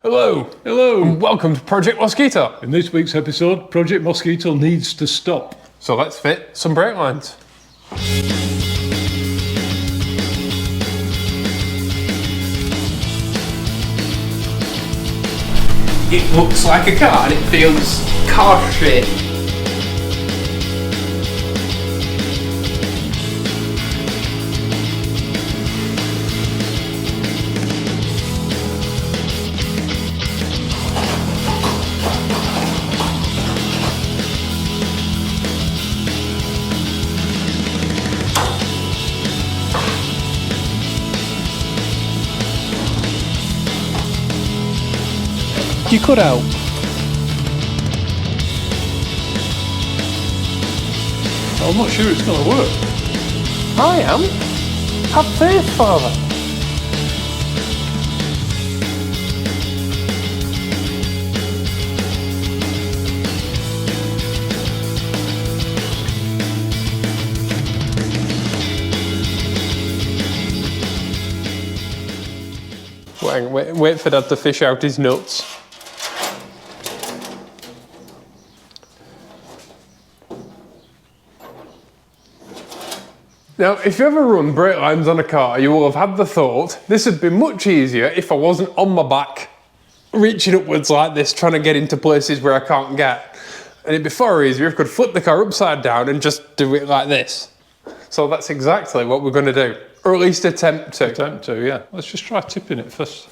Hello. Hello. And welcome to Project Mosquito. In this week's episode, Project Mosquito needs to stop. So let's fit some brake lines. It looks like a car and it feels car-shaped. You could help. I'm not sure it's going to work. I am. Have faith, Father. Wait for Dad to fish out his nuts. Now, if you ever run brake lines on a car, you will have had the thought, this would be much easier if I wasn't on my back, reaching upwards like this, trying to get into places where I can't get. And it'd be far easier if I could flip the car upside down and just do it like this. So that's exactly what we're going to do, or at least attempt to. Attempt to, yeah. Let's just try tipping it first.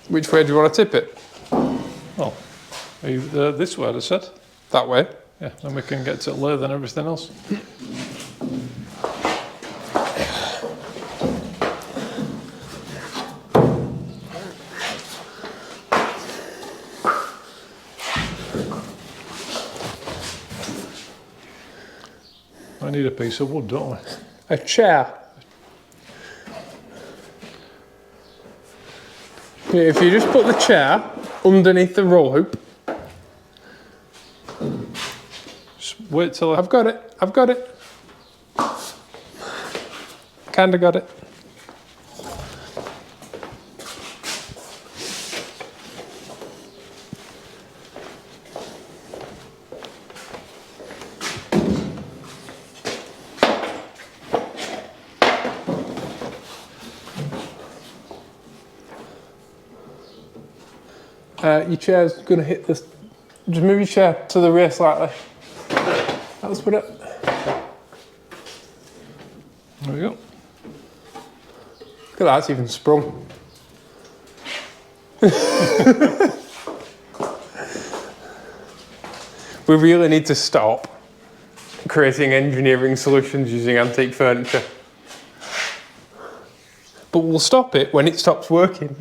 Which way do you want to tip it? Oh, this way, I said. That way. Yeah, then we can get to lathe and everything else. I need a piece of wood, don't I? A chair. If you just put the chair underneath the roll hoop. Just wait till I've got it. Kinda got it. Your chair's gonna hit this. Just move your chair to the rear slightly. Let's put it. There we go. Look at that, it's even sprung. We really need to stop creating engineering solutions using antique furniture. But we'll stop it when it stops working.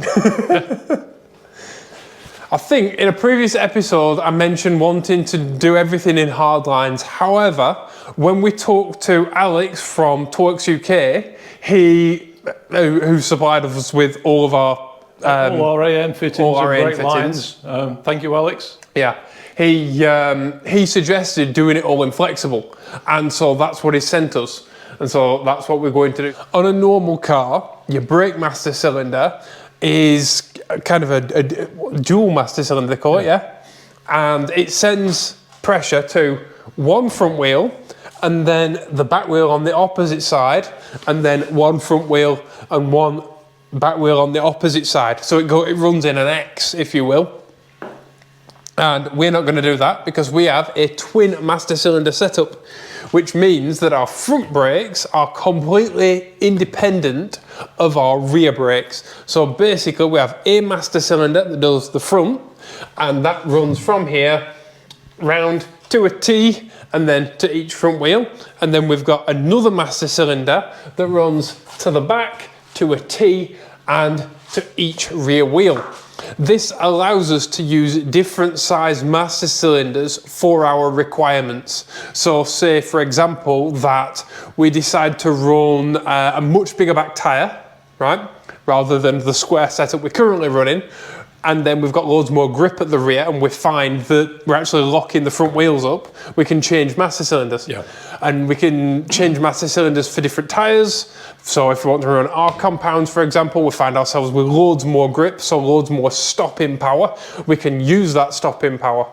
I think in a previous episode I mentioned wanting to do everything in hard lines. However, when we talked to Alex from Twerks UK, who supplied us with all of our all our AN fittings all our and AN brake lines. Thank you, Alex. Yeah, he suggested doing it all in flexible, and so that's what he sent us, and so that's what we're going to do. On a normal car, your brake master cylinder is kind of a dual master cylinder, they call it, yeah? And it sends pressure to one front wheel, and then the back wheel on the opposite side, and then one front wheel and one back wheel on the opposite side. So it runs in an X, if you will. And we're not going to do that because we have a twin master cylinder setup, which means that our front brakes are completely independent of our rear brakes. So basically we have a master cylinder that does the front, and that runs from here round to a T and then to each front wheel. And then we've got another master cylinder that runs to the back, to a T and to each rear wheel. This allows us to use different size master cylinders for our requirements. So say for example that we decide to run a much bigger back tyre, right? Rather than the square setup we're currently running. and then we've got loads more grip at the rear, and we find that we're actually locking the front wheels up, we can change master cylinders. Yeah. And we can change master cylinders for different tyres. So if we want to run our compounds, for example, we find ourselves with loads more grip, so loads more stopping power. We can use that stopping power.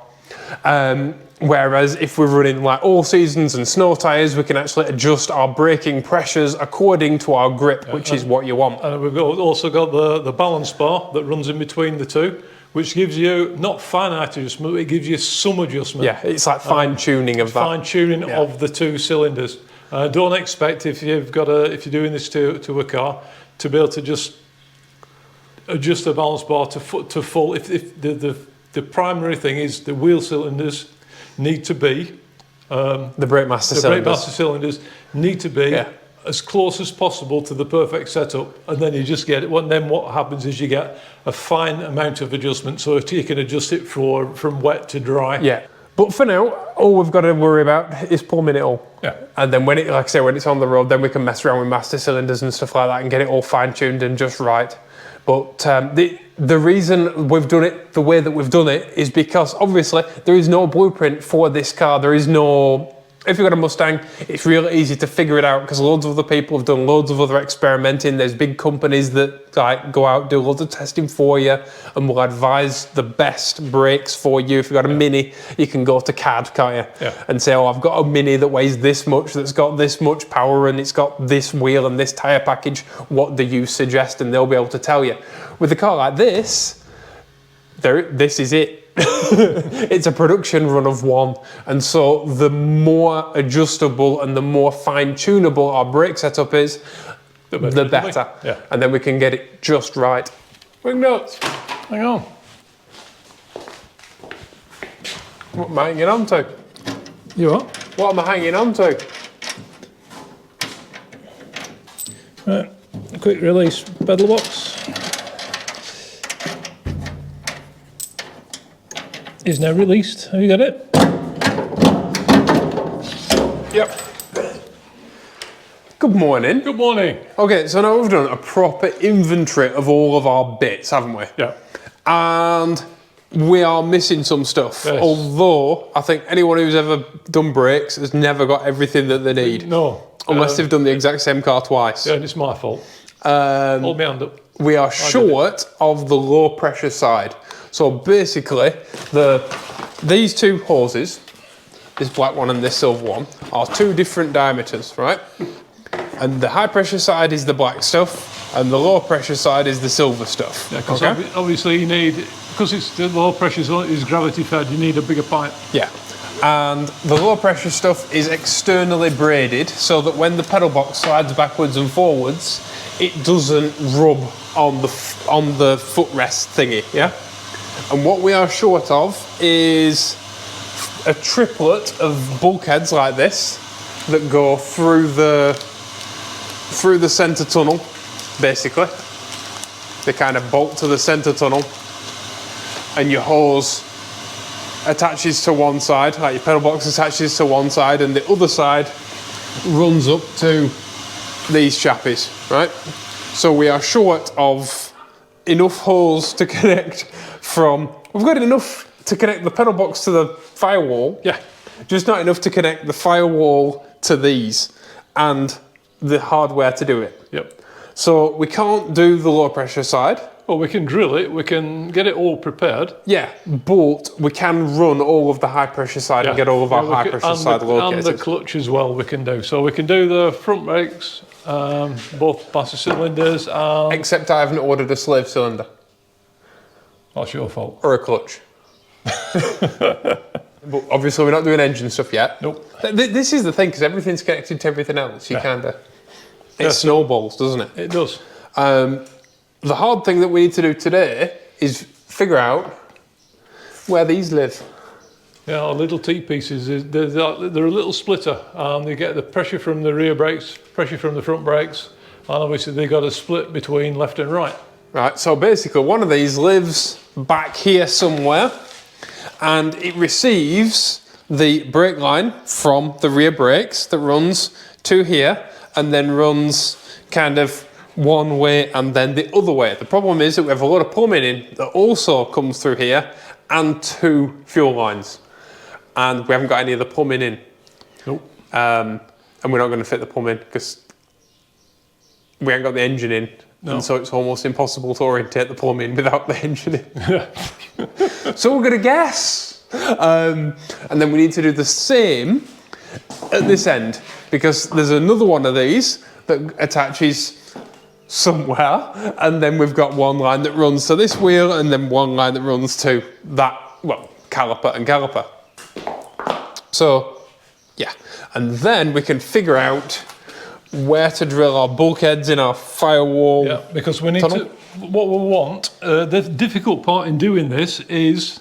Whereas if we're running like all seasons and snow tyres, we can actually adjust our braking pressures according to our grip, which is what you want. And we've also got the balance bar that runs in between the two, which gives you not finite adjustment, but it gives you some adjustment. Yeah, it's like fine tuning of that. Fine tuning of the two cylinders. Don't expect if you're doing this to a car to be able to just adjust the balance bar to full. If the primary thing is the wheel cylinders need to be the brake master cylinders need to be as close as possible to the perfect setup, and then you just get it. Well, then what happens is you get a fine amount of adjustment, so you can adjust it from wet to dry. Yeah. But for now, all we've got to worry about is plumbing it all. Yeah. And then when it's on the road, then we can mess around with master cylinders and stuff like that and get it all fine-tuned and just right. But the reason we've done it the way that we've done it is because obviously there is no blueprint for this car. There is no... If you've got a Mustang, it's really easy to figure it out because loads of other people have done loads of other experimenting. There's big companies that like go out, do loads of testing for you and will advise the best brakes for you. If you've got a Mini, you can go to CAD, can't you? Yeah. And say, oh, I've got a Mini that weighs this much, that's got this much power and it's got this wheel and this tyre package. What do you suggest? And they'll be able to tell you. With a car like this, this is it. It's a production run of one, and so the more adjustable and the more fine-tunable our brake setup is, the better. Yeah. And then we can get it just right. Quick notes. Hang on. What am I hanging on to? You what? What am I hanging on to? Right. A quick release pedal box. Is now released. Have you got it? Yep. Good morning. Good morning. Okay, so now we've done a proper inventory of all of our bits, haven't we? Yeah. And we are missing some stuff. Yes. Although I think anyone who's ever done brakes has never got everything that they need. No. Unless they've done the exact same car twice. Yeah, and it's my fault. Hold my hand up. We are short of the low pressure side. So basically, these two hoses, this black one and this silver one, are two different diameters, right? And the high pressure side is the black stuff, and the low pressure side is the silver stuff. Yeah, because obviously you need, because it's the low pressure is gravity fed, you need a bigger pipe. Yeah. And the low pressure stuff is externally braided so that when the pedal box slides backwards and forwards, it doesn't rub on the footrest thingy, yeah? And what we are short of is a triplet of bulkheads like this that go through the centre tunnel, basically. They kind of bolt to the centre tunnel, and your hose attaches to one side, like your pedal box attaches to one side, and the other side runs up to these chappies, right? So we are short of enough holes to connect we've got enough to connect the pedal box to the firewall. Yeah. Just not enough to connect the firewall to these and the hardware to do it. Yep. So we can't do the low pressure side. Well, we can drill it, we can get it all prepared. Yeah, but we can run all of the high pressure side and get all of our high pressure side located. And the clutch as well we can do. So we can do the front brakes, both master cylinders and... Except I haven't ordered a slave cylinder. That's your fault. Or a clutch. But obviously we're not doing engine stuff yet. Nope. This is the thing, because everything's connected to everything else. You kind of... It snowballs, doesn't it? It does. The hard thing that we need to do today is figure out where these live. Yeah, our little T-pieces, they're a little splitter. They get the pressure from the rear brakes, pressure from the front brakes, and obviously they got a split between left and right. Right, so basically one of these lives back here somewhere, and it receives the brake line from the rear brakes that runs to here, and then runs kind of one way and then the other way. The problem is that we have a lot of plumbing in that also comes through here and 2 fuel lines. And we haven't got any of the plumbing in. Nope. And we're not going to fit the plumbing because we ain't got the engine in. No. And so it's almost impossible to orientate the plumbing without the engine in. So we're going to guess. And then we need to do the same at this end because there's another one of these that attaches somewhere, and then we've got one line that runs to this wheel and then one line that runs to that, well, caliper and caliper. So yeah, and then we can figure out where to drill our bulkheads in our firewall. Yeah, because we need tunnel. to, what we want, the difficult part in doing this is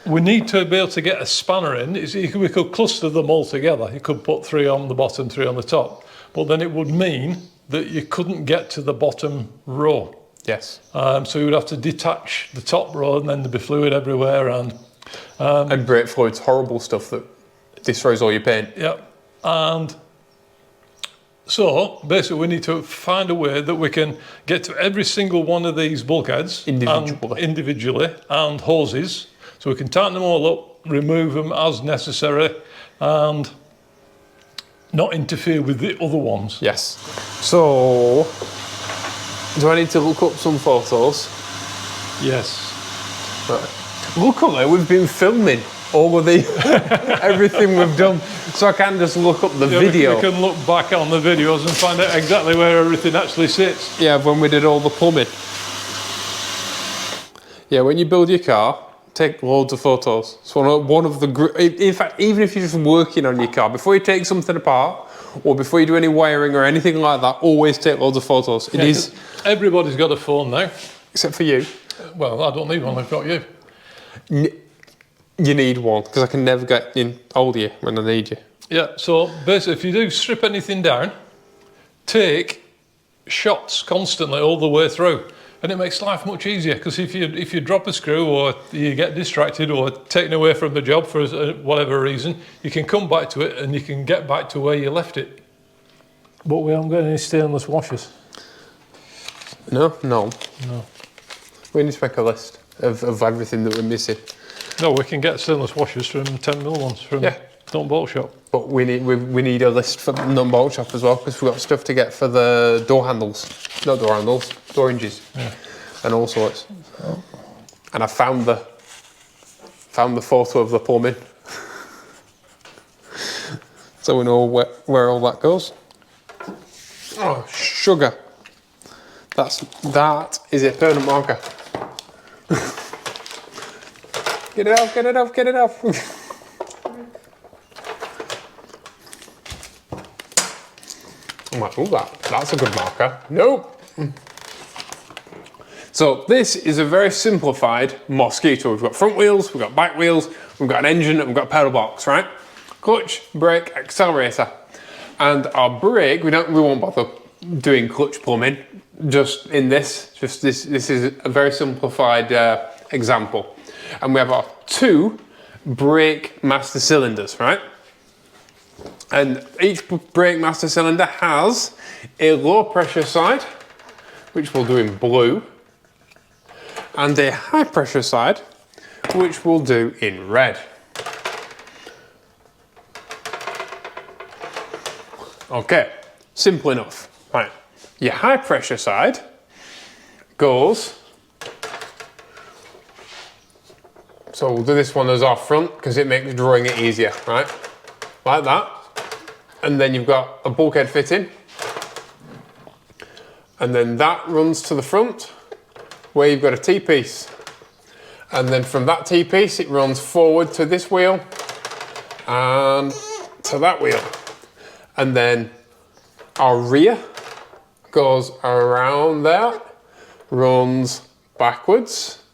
we need to be able to get a spanner in. We could cluster them all together. You could put 3 on the bottom, 3 on the top, but then it would mean that you couldn't get to the bottom row. Yes. So you would have to detach the top row and then there'd be fluid everywhere and brake fluid's horrible stuff that destroys all your paint. yeah. And so basically we need to find a way that we can get to every single one of these bulkheads individually and hoses, so we can tighten them all up, remove them as necessary and not interfere with the other ones. Yes. So, do I need to look up some photos? Yes. Right. Luckily, we've been filming all of the everything we've done, so I can just look up the video. We can look back on the videos and find out exactly where everything actually sits. Yeah, when we did all the plumbing. Yeah, when you build your car, take loads of photos. So one of the, in fact, even if you're just working on your car, before you take something apart, or before you do any wiring or anything like that, always take loads of photos. It is. Everybody's got a phone now. Except for you. Well, I don't need one, I've got you. You need one, because I can never get in hold of you when I need you. Yeah, so basically if you do strip anything down, take shots constantly all the way through. And it makes life much easier, because if you drop a screw or you get distracted or taken away from the job for whatever reason, you can come back to it and you can get back to where you left it. But we haven't got any stainless washers. No. We need to make a list of everything that we're missing. No, we can get stainless washers from 10mm ones from Don't Bolt Shop. But we need a list for the non-bolt shop as well, because we've got stuff to get for the door handles. Not door handles, door hinges. Yeah. And all sorts. And I found the photo of the plumbing. So we know where all that goes. Oh, sugar. That is a permanent marker. Get it off, get it off, get it off. I'm like, oh, that's a good marker. Nope. So this is a very simplified Mosquito. We've got front wheels, we've got back wheels, we've got an engine, and we've got a pedal box, right? Clutch, brake, accelerator. And our brake, we won't bother doing clutch plumbing just in this. This is a very simplified example. And we have our 2 brake master cylinders, right? And each brake master cylinder has a low pressure side, which we'll do in blue, and a high pressure side, which we'll do in red. Okay, simple enough. Right, your high pressure side goes, so we'll do this one as our front because it makes drawing it easier, right? Like that. And then you've got a bulkhead fitting. And then that runs to the front where you've got a T-piece. And then from that T-piece, it runs forward to this wheel and to that wheel. And then our rear goes around there, runs backwards.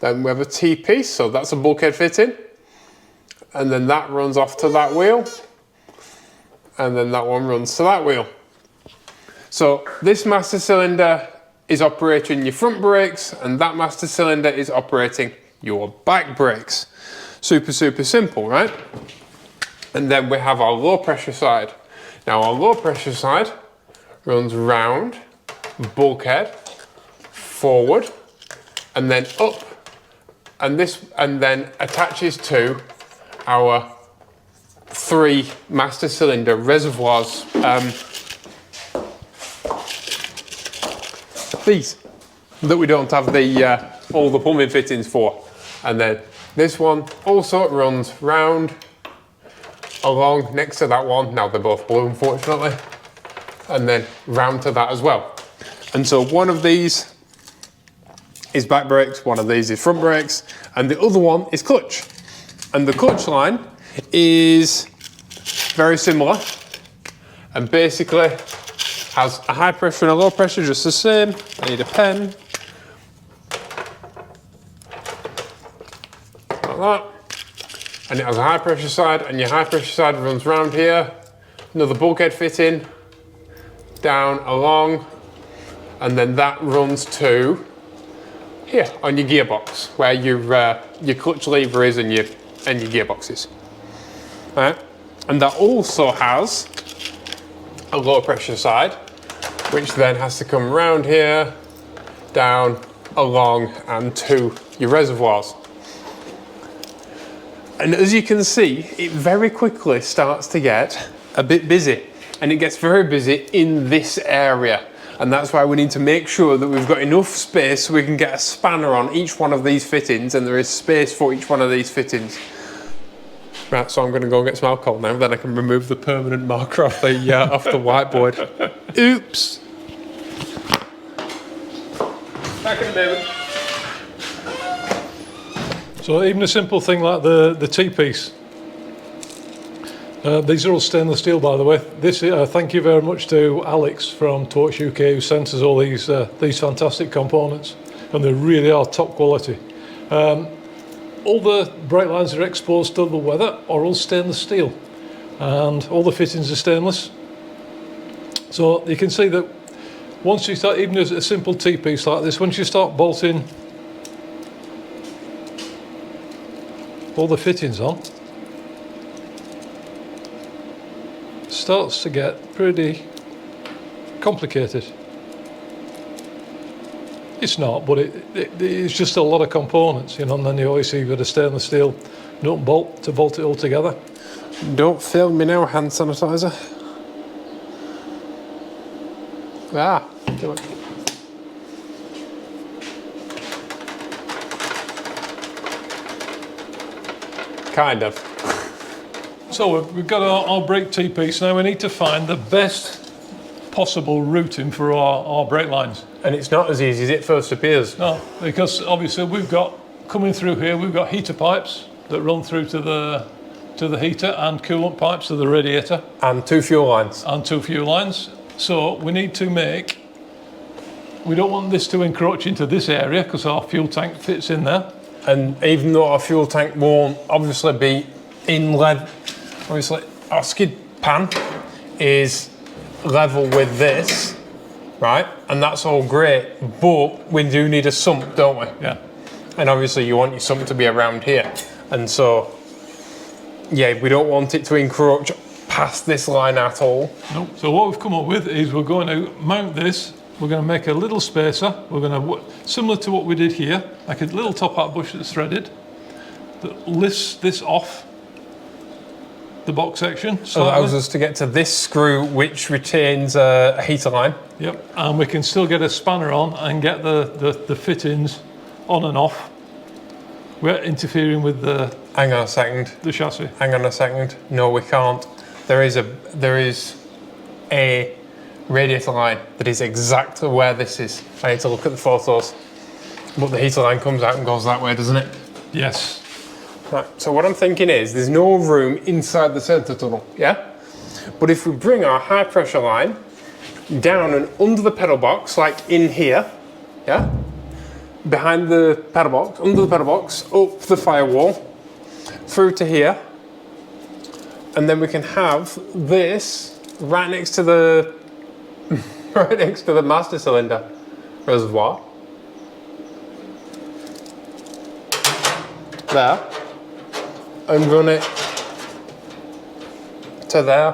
Then we have a T-piece, so that's a bulkhead fitting. And then that runs off to that wheel. And then that one runs to that wheel. So this master cylinder is operating your front brakes, and that master cylinder is operating your back brakes. Super, super simple, right? And then we have our low pressure side. Now our low pressure side runs round bulkhead, forward, and then up, and then attaches to our 3 master cylinder reservoirs. These that we don't have the all the plumbing fittings for, and then this one also runs round along next to that one. Now they're both blue, unfortunately, and then round to that as well. And so one of these is back brakes, one of these is front brakes, and the other one is clutch. And the clutch line is very similar, and basically has a high pressure and a low pressure, just the same. I need a pen. Like that. And it has a high pressure side, and your high pressure side runs round here. Another bulkhead fitting, down along, and then that runs to here on your gearbox, where your clutch lever is and your gearboxes. Right? And that also has a low pressure side, which then has to come around here, down, along, and to your reservoirs. And as you can see, it very quickly starts to get a bit busy, and it gets very busy in this area. And that's why we need to make sure that we've got enough space so we can get a spanner on each one of these fittings, and there is space for each one of these fittings. Right, so I'm going to go and get some alcohol now, then I can remove the permanent marker off the whiteboard. Oops. Back in a moment. So even a simple thing like the T-piece. These are all stainless steel, by the way. This, thank you very much to Alex from Torch UK, who sent us all these fantastic components, and they really are top quality. All the brake lines that are exposed to the weather are all stainless steel, and all the fittings are stainless. So you can see that once you start, even a simple T-piece like this, once you start bolting all the fittings on, it starts to get pretty complicated. It's not, but it's just a lot of components, you know, and then you always see you've got a stainless steel nut and bolt to bolt it all together. Don't film me now, hand sanitizer. Ah, do it. Kind of. So we've got our brake T-piece. Now we need to find the best possible routing for our brake lines. And it's not as easy as it first appears. No, because obviously we've got, coming through here, we've got heater pipes that run through to the heater, and coolant pipes to the radiator. And 2 fuel lines. And 2 fuel lines. So we need to make, we don't want this to encroach into this area because our fuel tank fits in there. And even though our fuel tank won't obviously be in level, obviously our skid pan is level with this, right? And that's all great, but we do need a sump, don't we? Yeah. And obviously you want your sump to be around here. And so, yeah, we don't want it to encroach past this line at all. Nope. So what we've come up with is we're going to mount this. We're going to make a little spacer. We're going to, similar to what we did here, like a little top hat bush that's threaded, that lifts this off the box section. So that allows us to get to this screw, which retains a heater line. Yep, and we can still get a spanner on and get the fittings on and off. We're interfering with the... Hang on a second. The chassis. Hang on a second. No, we can't. There is a radiator line that is exactly where this is. I need to look at the photos. But the heater line comes out and goes that way, doesn't it? Yes. Right, so what I'm thinking is there's no room inside the centre tunnel, yeah? But if we bring our high pressure line down and under the pedal box, like in here, yeah? Behind the pedal box, under the pedal box, up the firewall, through to here, and then we can have this right next to the right next to the master cylinder reservoir. There. And run it to there,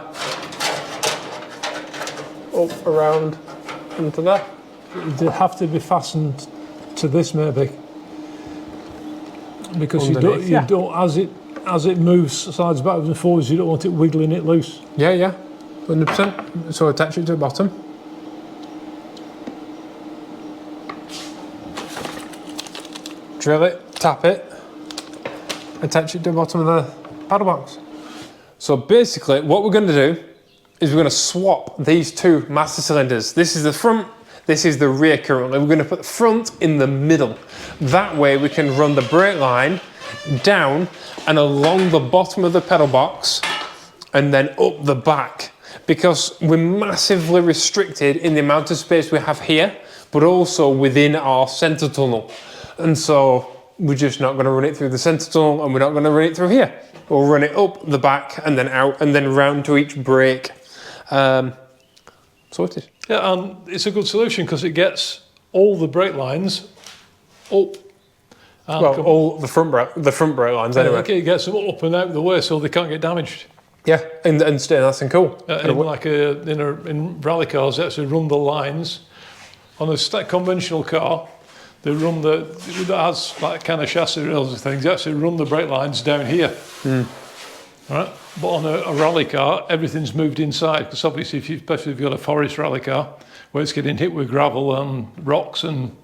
up, around, into there. they have to be fastened to this maybe, because you don't as it moves sides backwards and forwards, you don't want it wiggling it loose. Yeah, 100%. So attach it to the bottom. Drill it, tap it, attach it to the bottom of the paddle box. So basically what we're going to do is we're going to swap these two master cylinders. This is the front, this is the rear currently. We're going to put the front in the middle. That way we can run the brake line down and along the bottom of the pedal box and then up the back, because we're massively restricted in the amount of space we have here, but also within our center tunnel. And so we're just not going to run it through the center tunnel, and we're not going to run it through here. We'll run it up the back and then out and then round to each brake. Sorted. Yeah, and it's a good solution because it gets all the brake lines up. Well, all the front brake lines anyway. Okay, it gets them up and out of the way so they can't get damaged. Yeah, and stay nice and cool. In rally cars, they actually run the lines. On a conventional car, they run that has like kind of chassis rails and things. They actually run the brake lines down here. Right? But on a rally car, everything's moved inside, because obviously, especially if you've got a forest rally car where it's getting hit with gravel and rocks and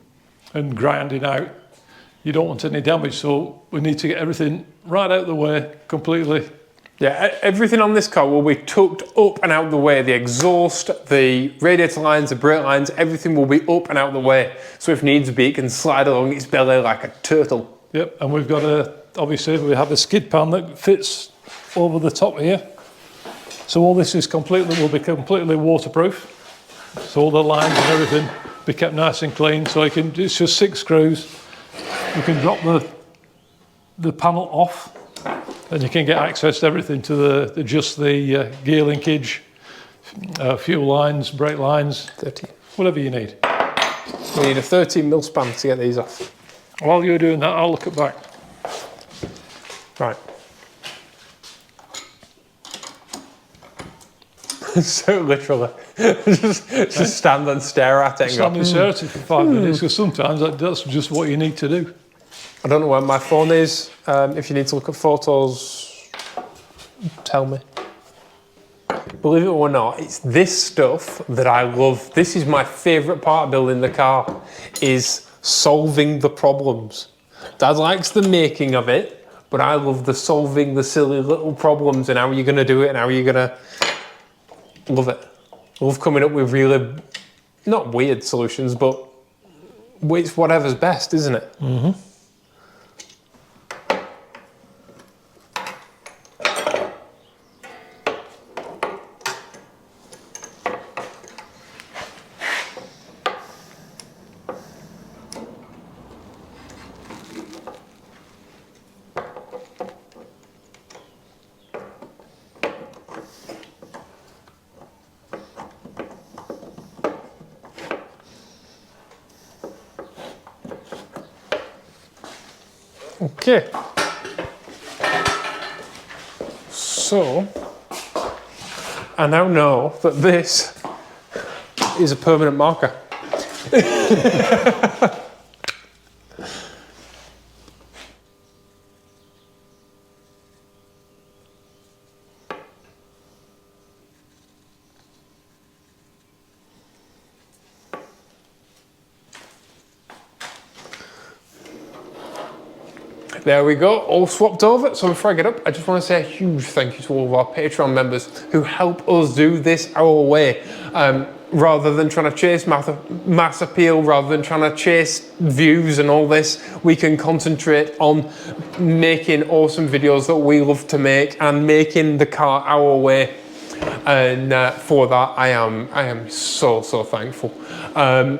grinding out, you don't want any damage. So we need to get everything right out of the way completely. Yeah, everything on this car will be tucked up and out of the way. The exhaust, the radiator lines, the brake lines, everything will be up and out of the way. So if needs be, it can slide along its belly like a turtle. Yep, and we've got obviously we have a skid pan that fits over the top here. So all this will be completely waterproof. So all the lines and everything be kept nice and clean. So it's just 6 screws. You can drop the panel off, and you can get access to everything, to the gear linkage, fuel lines, brake lines, 13. Whatever you need. We need a 13mm span to get these off. While you're doing that, I'll look at back. Right. So literally, just stand and stare at it and stand and stare at it for 5 minutes, because sometimes that's just what you need to do. I don't know where my phone is. If you need to look at photos, tell me. Believe it or not, it's this stuff that I love. This is my favourite part of building the car, is solving the problems. Dad likes the making of it, but I love the solving the silly little problems and how you're going to do it and how you're going to... Love it. Love coming up with really, not weird solutions, but it's whatever's best, isn't it? Mm-hmm. Okay, so I now know that this is a permanent marker. There we go, all swapped over. So before I get up, I just want to say a huge thank you to all of our Patreon members who help us do this our way. Rather than trying to chase mass appeal, rather than trying to chase views and all this, we can concentrate on making awesome videos that we love to make and making the car our way. And for that, I am so thankful.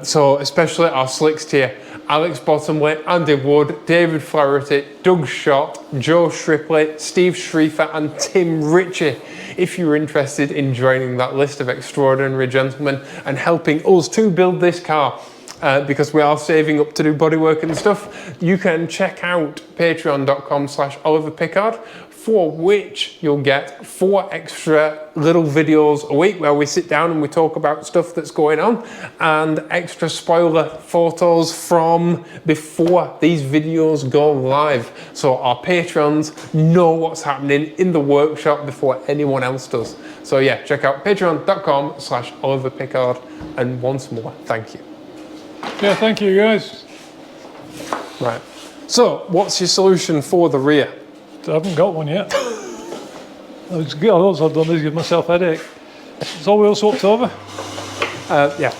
So especially our slicks tier: Alex Bottomley, Andy Wood, David Flaherty, Doug Schott, Joe Shripley, Steve Schriefer and Tim Ritchie. If you're interested in joining that list of extraordinary gentlemen and helping us to build this car, because we are saving up to do bodywork and stuff, you can check out patreon.com/oliverpickard for which you'll get 4 extra little videos a week where we sit down and we talk about stuff that's going on, and extra spoiler photos from before these videos go live. So our patrons know what's happening in the workshop before anyone else does. So yeah, check out patreon.com/oliverpickard, and once more, thank you. Yeah, thank you guys. Right. So what's your solution for the rear? I haven't got one yet. All I've done is give myself a headache. It's all wheel swapped over. Yeah.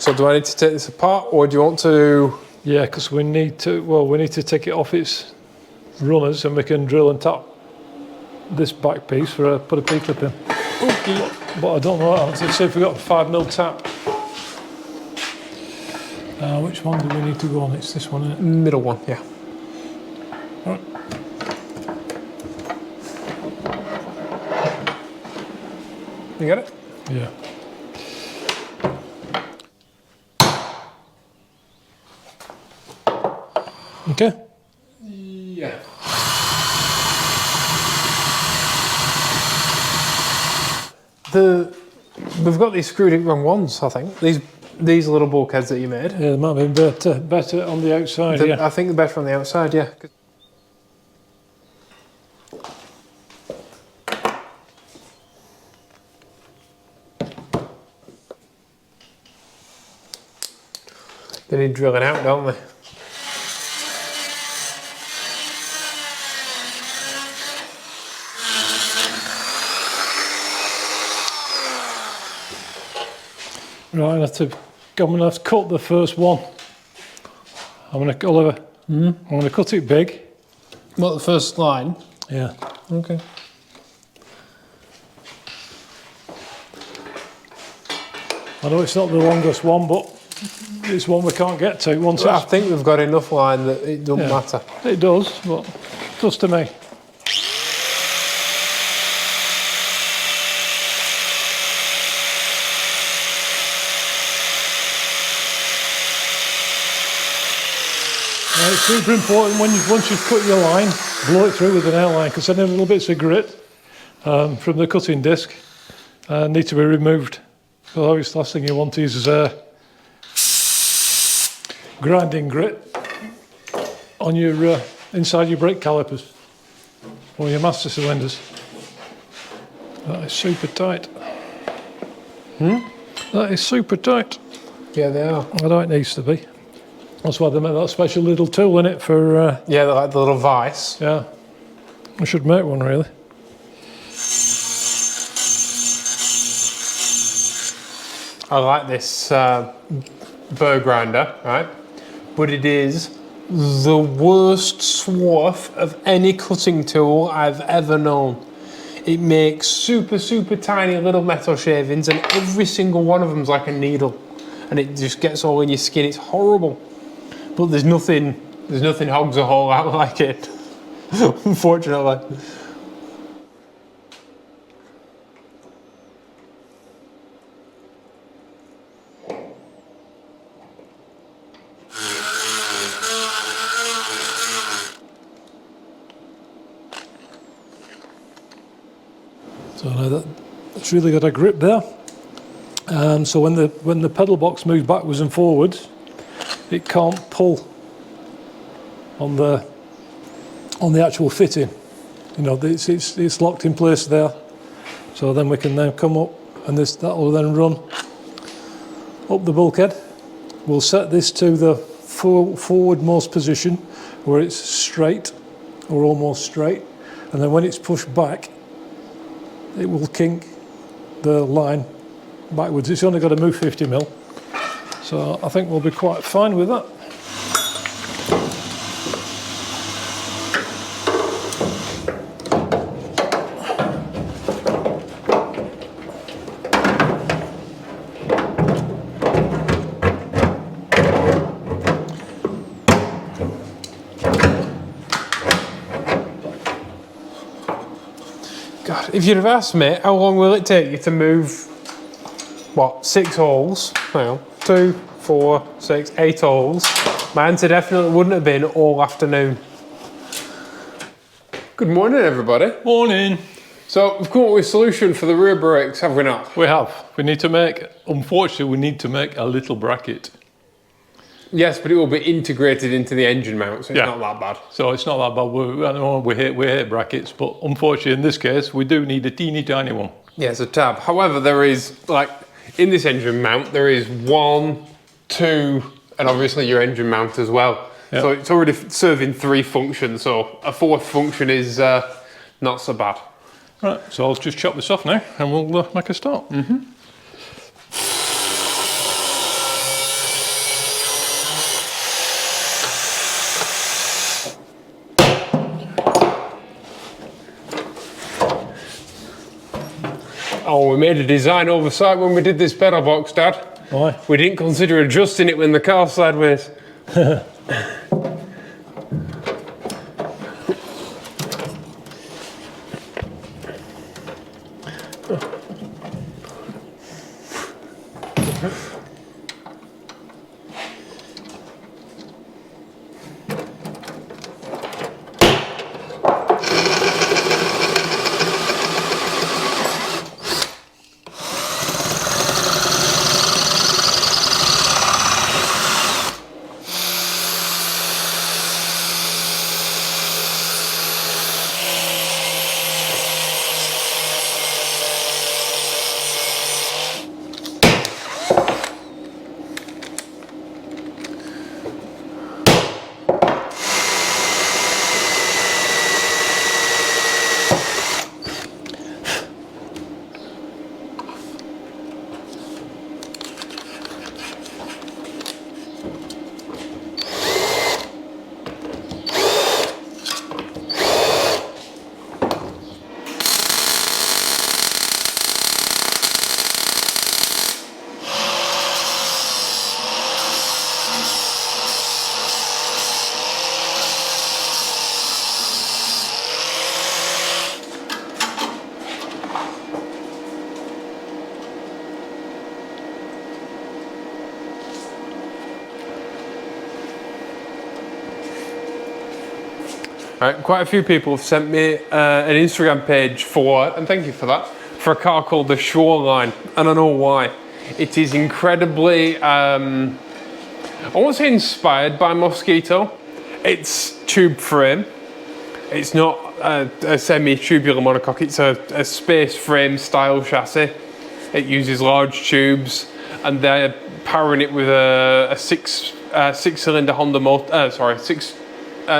So do I need to take this apart, or do you want to? Yeah, because we need to. Well, we need to take it off its runners, and we can drill and tap this back piece for put a P-clip in. Okay. But I don't know. Let's see if we've got a 5mm tap. Which one do we need to go on? It's this one, isn't it? Middle one, yeah. All right. You got it? Yeah. Okay. Yeah. We've got these screwed in wrong ones, I think. These little bulkheads that you made. Yeah, they might be better on the outside. Yeah. I think they're better on the outside, yeah. They need drilling out, don't they? Right, I'm gonna have to cut the first one. Oliver, I'm gonna cut it big. What, the first line? Yeah. Okay. I know it's not the longest one, but it's one we can't get to once I it's... think we've got enough line that it doesn't Yeah. matter. It does, but it does to me. It's super important once you've cut your line, blow it through with an airline, because any little bits of grit from the cutting disc need to be removed. Because the last thing you want is grinding grit on your inside your brake calipers or your master cylinders. That is super tight. That is super tight. Yeah, they are. I know it needs to be. That's why they make that special little tool in it for... Yeah, they're like the little vice. yeah. I should make one, really. I like this burr grinder, right? But it is the worst swath of any cutting tool I've ever known. It makes super, super tiny little metal shavings, and every single one of them's like a needle. And it just gets all in your skin. It's horrible. But there's nothing hogs a hole out like it, unfortunately. So now that's really got a grip there. So when the pedal box moves backwards and forwards, it can't pull on the actual fitting. You know, it's locked in place there. So then we can then come up, and that will then run up the bulkhead. We'll set this to the forwardmost position where it's straight or almost straight, and then when it's pushed back, it will kink the line backwards. It's only got to move 50mm. So I think we'll be quite fine with that. God, if you'd have asked me, how long will it take you to move, what, 6 holes? Hang on, 2, 4, 6, 8 holes My answer definitely wouldn't have been all afternoon. Good morning, everybody. Morning. So we've come up with a solution for the rear brakes, have we not? We have. We need to make, unfortunately, we need to make a little bracket. Yes, but it will be integrated into the engine mount, so it's not that bad. So it's not that bad. I know we hate brackets, but unfortunately in this case, we do need a teeny tiny one. Yeah, it's a tab. However, there is, like, in this engine mount, there is 1, 2, and obviously your engine mount as well. Yep. So it's already serving 3 functions, so a 4th function is not so bad. Right, so I'll just chop this off now and we'll make a start. Oh, we made a design oversight when we did this pedal box, Dad. Why? We didn't consider adjusting it when the car's sideways. Right, quite a few people have sent me an Instagram page for, and thank you for that, for a car called the Shoreline, and I know why. It is incredibly, I won't say inspired by Mosquito. It's tube frame. It's not a semi-tubular monocoque, it's a space frame style chassis. It uses large tubes, and they're powering it with a six-cylinder Honda motor,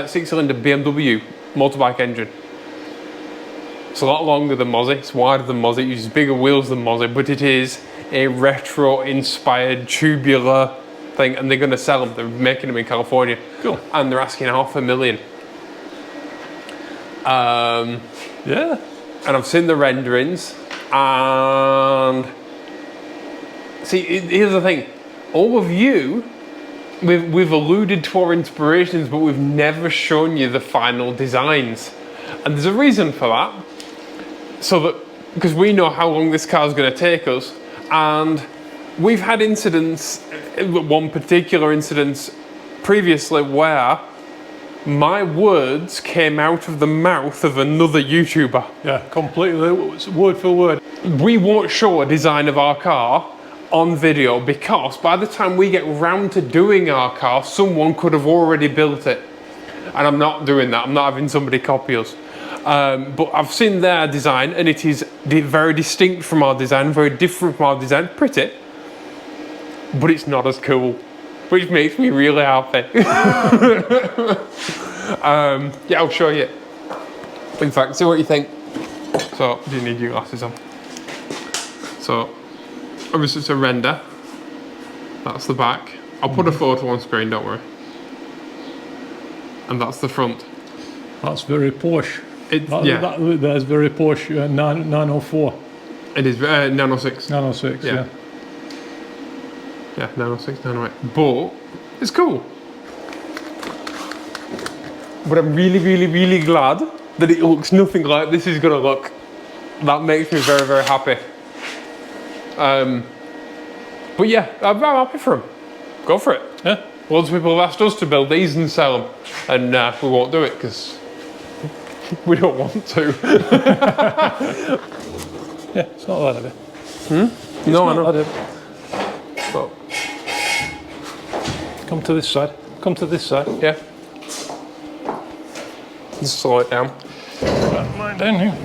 six-cylinder BMW motorbike engine. It's a lot longer than Mozzie, it's wider than Mozzie, it uses bigger wheels than Mozzie, but it is a retro-inspired tubular thing, and they're going to sell them. They're making them in California. Cool. And they're asking $500,000. Yeah. And I've seen the renderings, and see, here's the thing. All of you, we've alluded to our inspirations, but we've never shown you the final designs. And there's a reason for that. So that, because we know how long this car is going to take us, and we've had incidents, one particular incident previously where my words came out of the mouth of another YouTuber. Yeah, completely, word for word. We won't show a design of our car on video because by the time we get round to doing our car, someone could have already built it. And I'm not doing that, I'm not having somebody copy us. But I've seen their design and it is very distinct from our design, very different from our design, pretty, but it's not as cool, which makes me really happy. Yeah, I'll show you. In fact, see what you think. So, do you need your glasses on? So, obviously it's a render. That's the back. I'll put a photo on screen, don't worry. And that's the front. That's very posh. Yeah. That's very posh. 904. It is 906. 906. Yeah. Yeah, 906, 908. But it's cool. But I'm really, really, really glad that it looks nothing like this is gonna look. That makes me very, very happy. But yeah, I'm happy for him. Go for it. Yeah. Lots of people have asked us to build these and sell them, and we won't do it because we don't want to. Yeah, it's not that heavy. No, I Not know. that heavy. But, Come to this side. Come to this side. yeah. Just slow it down. Right, line down here.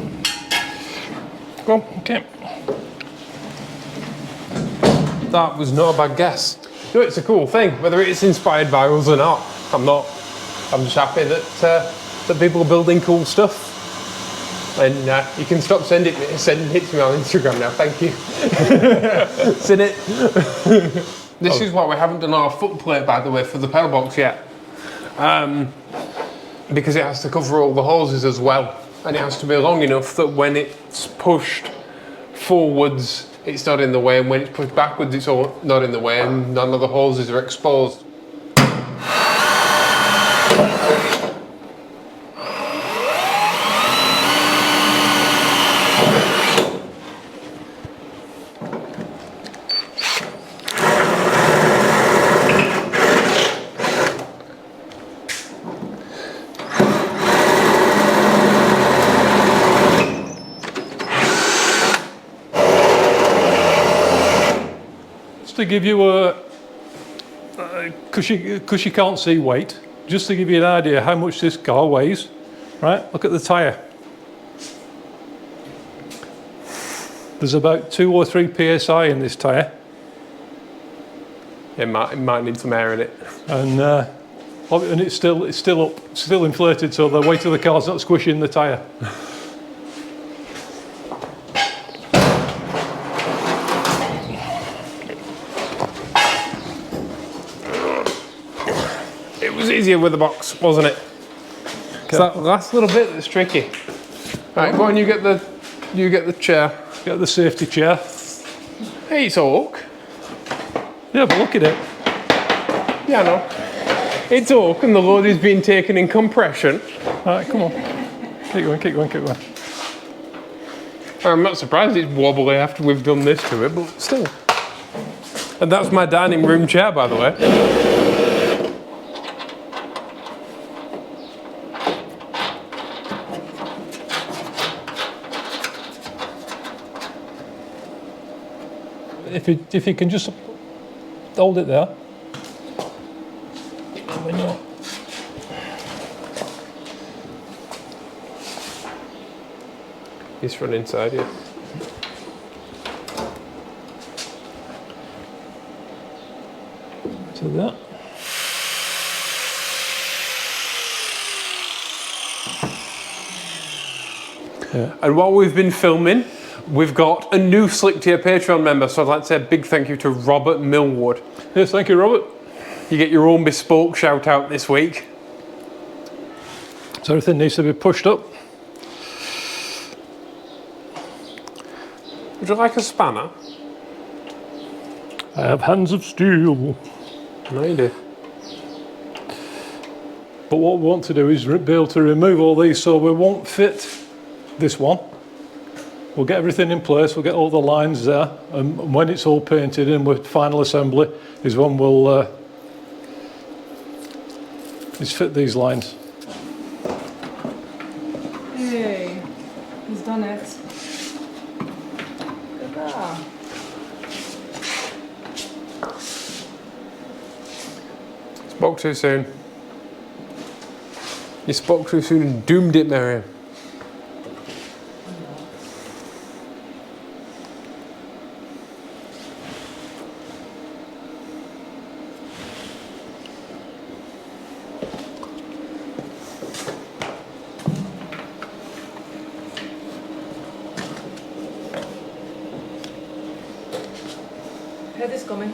Go on, okay. That was not a bad guess. No, it's a cool thing. Whether it's inspired by us or not, I'm not. I'm just happy that that people are building cool stuff. And you can stop sending it to me on Instagram now. Thank you. Seen it. This is why we haven't done our footplate, by the way, for the pedal box yet. Because it has to cover all the hoses as well, and it has to be long enough that when it's pushed forwards, it's not in the way, and when it's pushed backwards, it's all not in the way, and none of the hoses are exposed. To give you a, because you can't see weight, just to give you an idea how much this car weighs, right? Look at the tyre. There's about 2 or 3 psi in this tyre. It might need some air in it. And it's still up, still inflated, so the weight of the car's not squishing the tyre. It was easier with the box, wasn't it? It's that last little bit that's tricky. Right, go on. You get the chair. Get the safety chair. Hey, it's oak. Yeah, but look at it. Yeah, I know. It's oak, and the load is being taken in compression. All right, come on. Keep going, keep going, keep going. I'm not surprised it's wobbly after we've done this to it, but still. And that's my dining room chair, by the way. If you can just hold it there. When you're He's from inside here. to that. Yeah. And while we've been filming, we've got a new Slick Tier Patreon member, so I'd like to say a big thank you to Robert Millwood. Yes, thank you, Robert. You get your own bespoke shout out this week. So everything needs to be pushed up. Would you like a spanner? I have hands of steel. No, you do. But what we want to do is be able to remove all these so we won't fit this one. We'll get everything in place, we'll get all the lines there, and when it's all painted and with final assembly is when we'll fit these lines. Hey, he's done it. Good job. Spoke too soon. You spoke too soon and doomed it, Marion. Head is coming.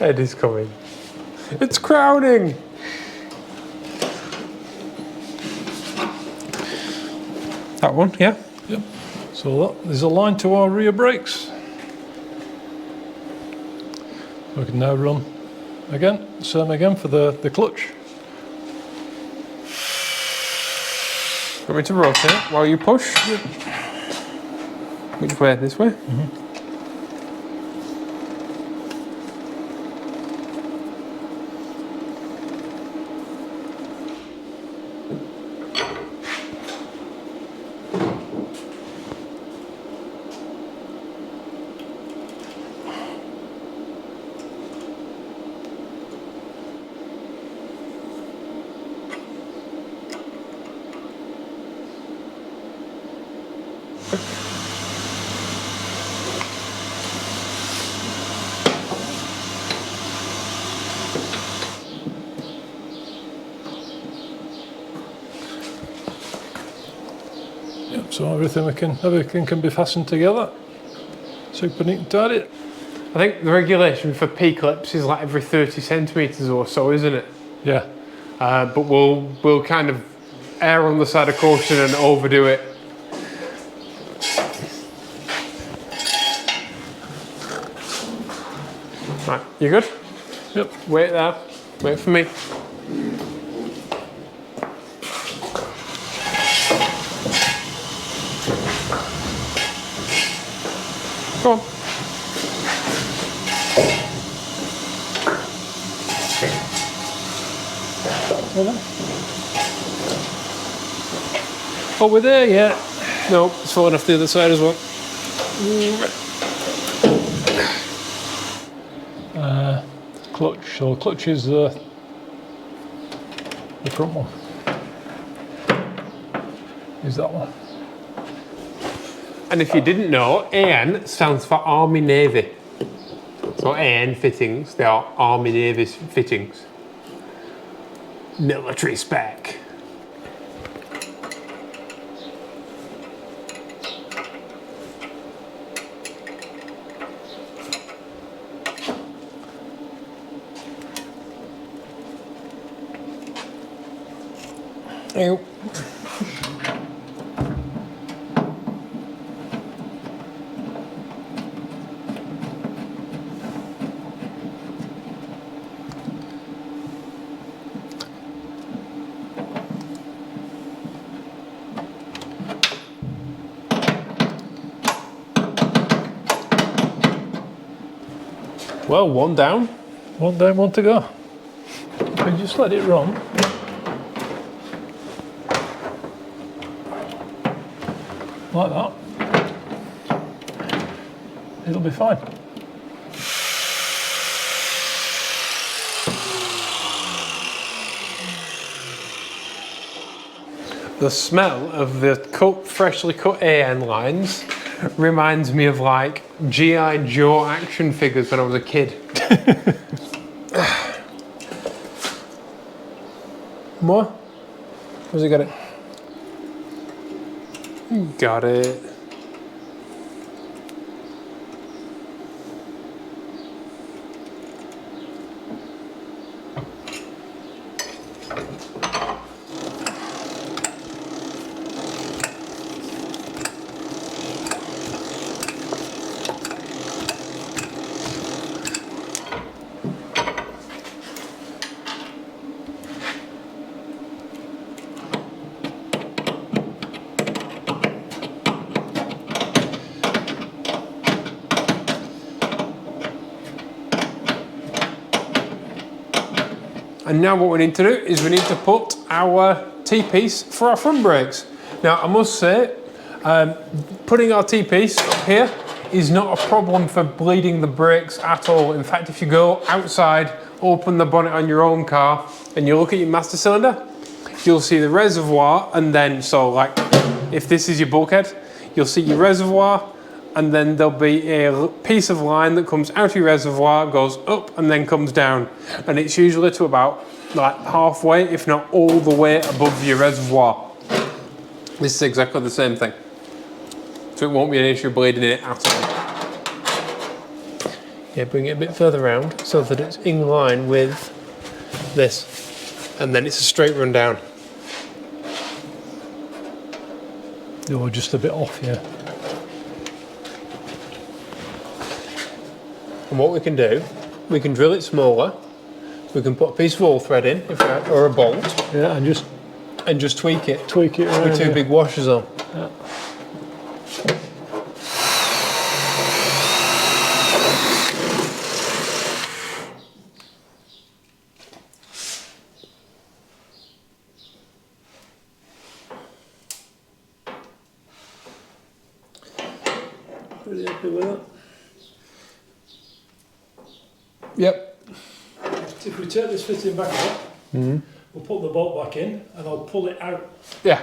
Ed is coming. It's crowding. That one, yeah? Yep. So there's a line to our rear brakes. We can now run again, same again for the clutch. Want me to rotate while you push? Yep. Which way? This way? So everything can be fastened together. Super neat and tidy. I think the regulation for P-clips is like every 30 centimetres or so, isn't it? Yeah. But we'll kind of err on the side of caution and overdo it. Right, you good? Yep. Wait there. Wait for me. Go on. Oh, we're there yet? No, it's falling off the other side as well. Clutch. So clutch is the front one. Is that one? And if you didn't know, AN stands for Army Navy. So AN fittings, they are Army Navy fittings. Military spec. Ew. Well, one down. One down, one to go. We just let it run. Like that. It'll be fine. The smell of the freshly cut AN lines reminds me of like G.I. Joe action figures when I was a kid. More? Where's he got it? Got it. And now what we need to do is we need to put our T-piece for our front brakes. Now I must say, putting our T-piece up here is not a problem for bleeding the brakes at all. In fact, if you go outside, open the bonnet on your own car and you look at your master cylinder, you'll see the reservoir, and then, so like, if this is your bulkhead, you'll see your reservoir, and then there'll be a piece of line that comes out of your reservoir, goes up and then comes down. And it's usually to about like halfway, if not all the way above your reservoir. This is exactly the same thing. So it won't be an issue bleeding it at all. Yeah, bring it a bit further around so that it's in line with this. And then it's a straight run down. You're just a bit off, yeah. And what we can do, we can drill it smaller. We can put a piece of oil thread in, or a bolt. Yeah, and just tweak it. Tweak it around, with two big washers on. Yeah. Pretty happy with it. Yep. If we take this fitting back up, we'll put the bolt back in and I'll pull it out. Yeah.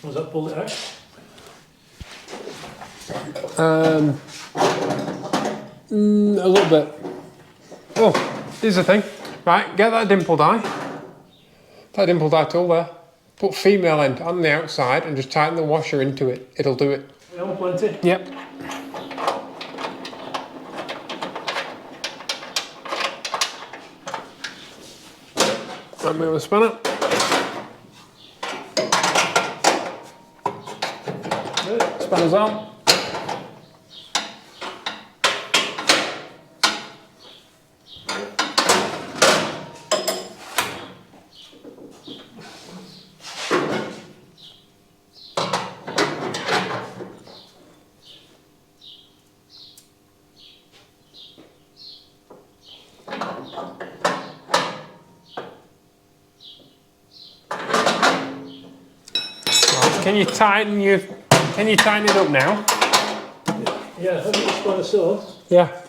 Was that pull it out? A little bit. Oh, here's the thing. Right, get that dimple die. That dimple die tool there. Put female end on the outside and just tighten the washer into it. It'll do it. Yeah, plenty. Yep. And move the spanner. Spanner's on. Can you tighten it up now? Yeah, have you spun a sword? Yeah.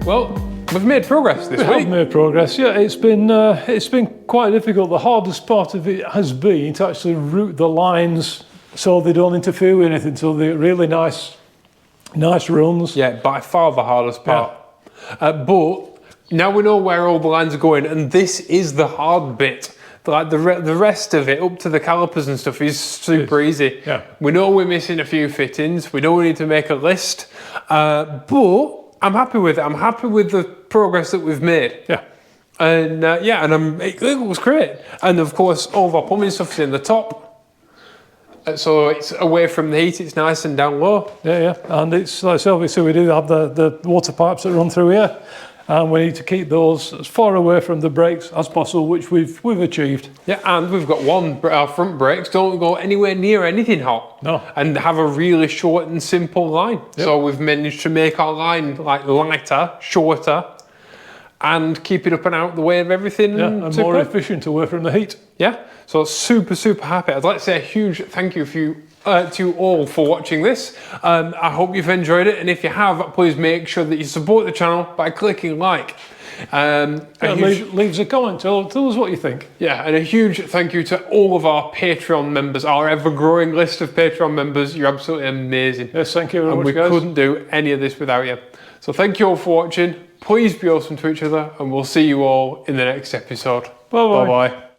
Well, we've made progress this week. We have made progress. Yeah, it's been quite difficult. The hardest part of it has been to actually route the lines so they don't interfere with anything. So they're really nice runs. Yeah, by far the hardest part. But now we know where all the lines are going, and this is the hard bit. Like the rest of it, up to the calipers and stuff, is super easy. Yeah. We know we're missing a few fittings. We know we need to make a list. But I'm happy with it. I'm happy with the progress that we've made. Yeah. And it looks great. And of course, all of our plumbing stuff is in the top. So it's away from the heat. It's nice and down low. Yeah. And it's like so obviously we do have the water pipes that run through here. And we need to keep those as far away from the brakes as possible, which we've achieved. Yeah, and we've got our front brakes don't go anywhere near anything hot. No. And have a really short and simple line. Yep. So we've managed to make our line like lighter, shorter, and keep it up and out the way of everything. Yeah, and more efficient away from the heat. Yeah, so super happy. I'd like to say a huge thank you to all for watching this. I hope you've enjoyed it, and if you have, please make sure that you support the channel by clicking like. Leave us a comment. Tell us what you think. Yeah, and a huge thank you to all of our Patreon members, our ever-growing list of Patreon members. You're absolutely amazing. Yes, thank you very much, we guys. couldn't do any of this without you. So thank you all for watching. Please be awesome to each other, and we'll see you all in the next episode. Bye-bye. Bye-bye.